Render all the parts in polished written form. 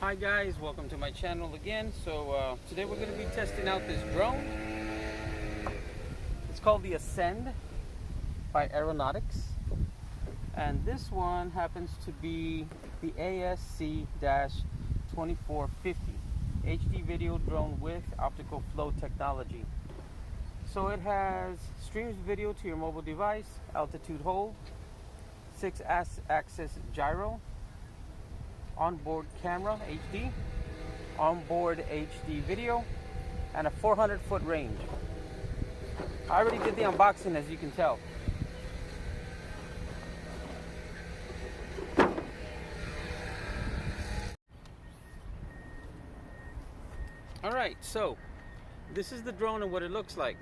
Hi guys, welcome to my channel again. So today we're going to be testing out this drone. It's called the Ascend by Aeronautics, and this one happens to be the ASC-2450 HD video drone with optical flow technology. So it has streams video to your mobile device, altitude hold, 6-axis gyro, onboard camera HD, onboard HD video, and a 400-foot range. I already did the unboxing, as you can tell. Alright, so this is the drone and what it looks like.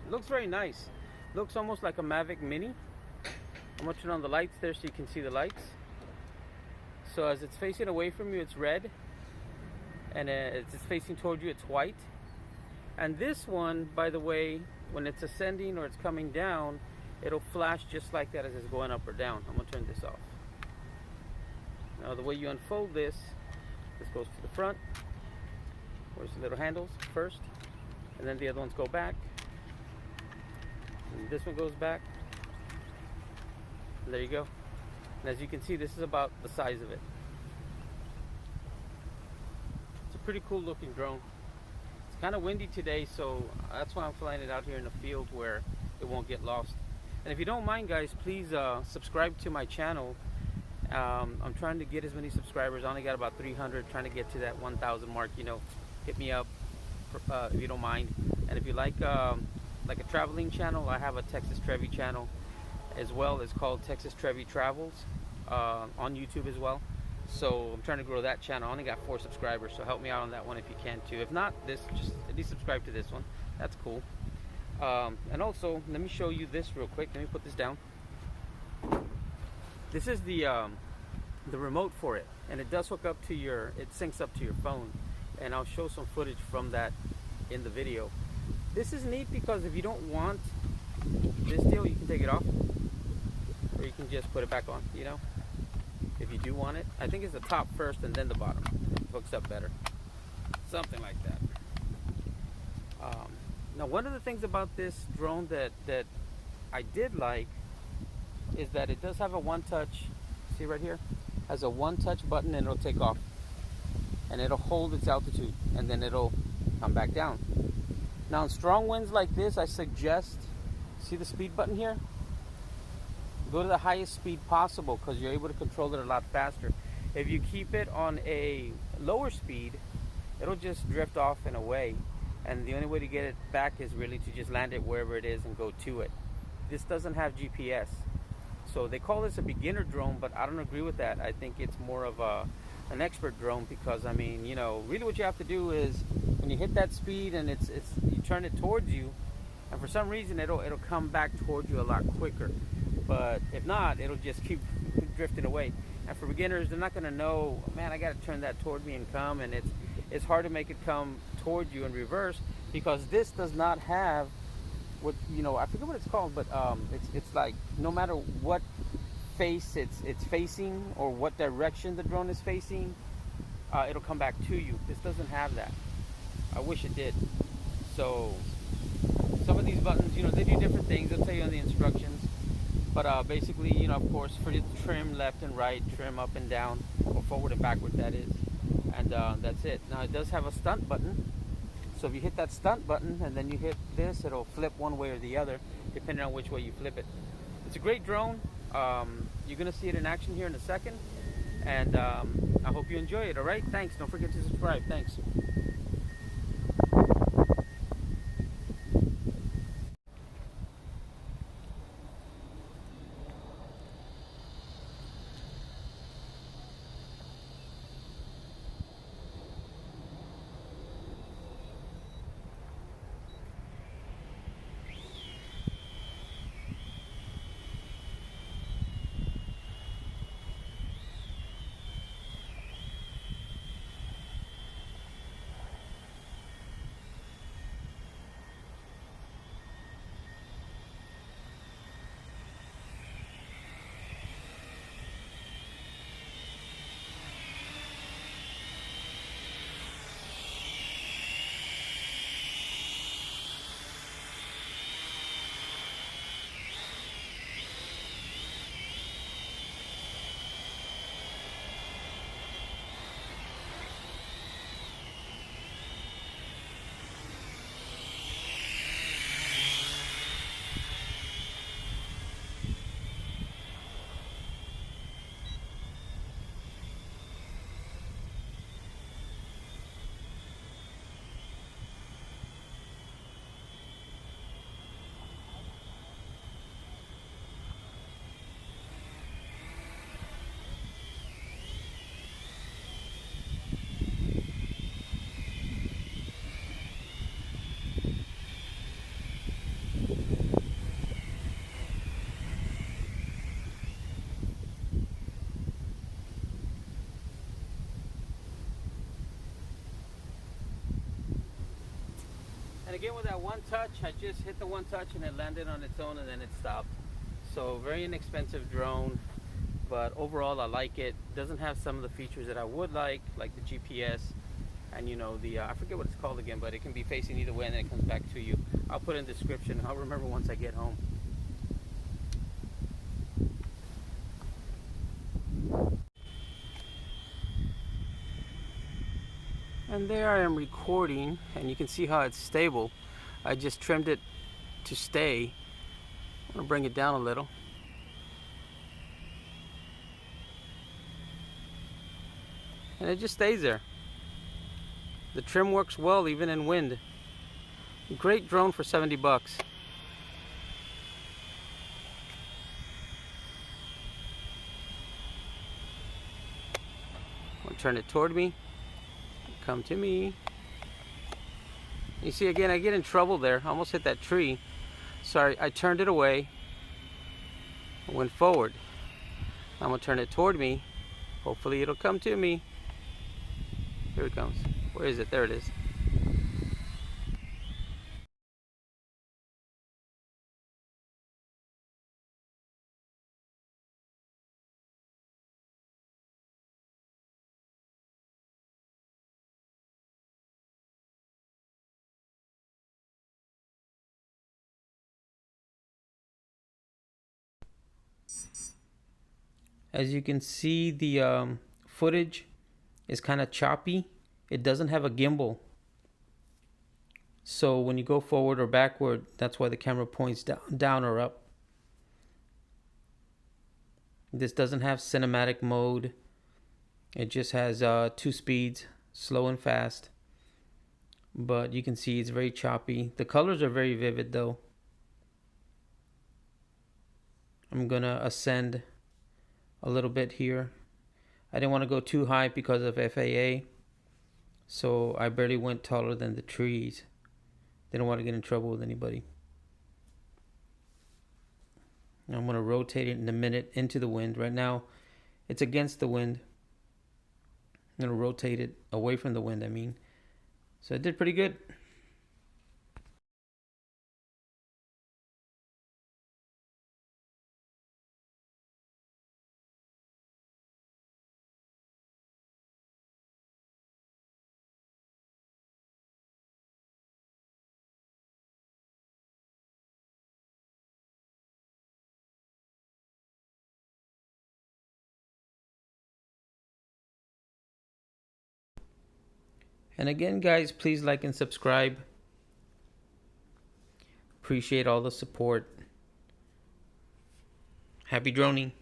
It looks very nice. It looks almost like a Mavic Mini. I'm going to turn on the lights there so you can see the lights. So as it's facing away from you, it's red, and as it's facing toward you, it's white. And this one, by the way, when it's ascending or it's coming down, it'll flash just like that as it's going up or down. I'm going to turn this off. Now the way you unfold this goes to the front. Where's the little handles first, and then the other ones go back. And this one goes back. And there you go. And as you can see, this is about the size of it. It's a pretty cool looking drone. It's kind of windy today, so that's why I'm flying it out here in the field where it won't get lost. And if you don't mind, guys, please subscribe to my channel. I'm trying to get as many subscribers. I only got about 300, trying to get to that 1,000 mark. You know, hit me up if you don't mind. And if you like a traveling channel, I have a Texas Trevi channel as well. It's called Texas Trevi Travels on YouTube as well. So I'm trying to grow that channel. I only got 4 subscribers, so help me out on that one if you can too. If not, just at least subscribe to this one. That's cool. And also, let me show you this real quick. Let me put this down. This is the remote for it, and it does hook up to it syncs up to your phone, and I'll show some footage from that in the video. This is neat because if you don't want this deal, you can take it off, or you can just put it back on, you know, if you do want it. I think it's the top first and then the bottom. It hooks up better, something like that. Now, one of the things about this drone that I did like is that it does have a one-touch, see right here, has a one-touch button, and it'll take off, and it'll hold its altitude, and then it'll come back down. Now, in strong winds like this, I suggest, see the speed button here? Go to the highest speed possible because you're able to control it a lot faster. If you keep it on a lower speed, it'll just drift off and away. And the only way to get it back is really to just land it wherever it is and go to it. This doesn't have GPS. So they call this a beginner drone, but I don't agree with that. I think it's more of an expert drone because, I mean, you know, really what you have to do is when you hit that speed and you turn it towards you, and for some reason it'll come back towards you a lot quicker. But if not, it'll just keep drifting away. And for beginners, they're not going to know, man, I got to turn that toward me and come. And it's hard to make it come toward you in reverse because this does not have what, you know, I forget what it's called, but it's like no matter what face it's facing or what direction the drone is facing, it'll come back to you. This doesn't have that. I wish it did. So some of these buttons, you know, they do different things. They'll tell you on the instructions. But basically, you know, of course, for you to trim left and right, trim up and down, or forward and backward, that is. And that's it. Now, it does have a stunt button. So if you hit that stunt button and then you hit this, it'll flip one way or the other, depending on which way you flip it. It's a great drone. You're going to see it in action here in a second. And I hope you enjoy it, all right? Thanks. Don't forget to subscribe. Thanks. And again, with that one touch, I just hit the one touch and it landed on its own and then it stopped. So very inexpensive drone, but overall I like it. Doesn't have some of the features that I would like the GPS, and you know, the I forget what it's called again, but it can be facing either way and then it comes back to you. I'll put it in the description. I'll remember once I get home. And there I am recording, and you can see how it's stable. I just trimmed it to stay. I'm gonna bring it down a little. And it just stays there. The trim works well even in wind. Great drone for 70 bucks. I'll turn it toward me. Come to me. You see, again, I get in trouble there. I almost hit that tree. Sorry, I turned it away. I went forward. I'm gonna turn it toward me. Hopefully it'll come to me. Here it comes. Where is it? There it is. As you can see, the footage is kind of choppy. It doesn't have a gimbal. So when you go forward or backward, that's why the camera points down or up. This doesn't have cinematic mode. It just has 2 speeds, slow and fast. But you can see it's very choppy. The colors are very vivid though. I'm gonna ascend a little bit here. I didn't want to go too high because of FAA, so I barely went taller than the trees. Didn't want to get in trouble with anybody. I'm going to rotate it in a minute into the wind. Right now it's against the wind. I'm going to rotate it away from the wind, I mean. So it did pretty good. And again, guys, please like and subscribe. Appreciate all the support. Happy droning.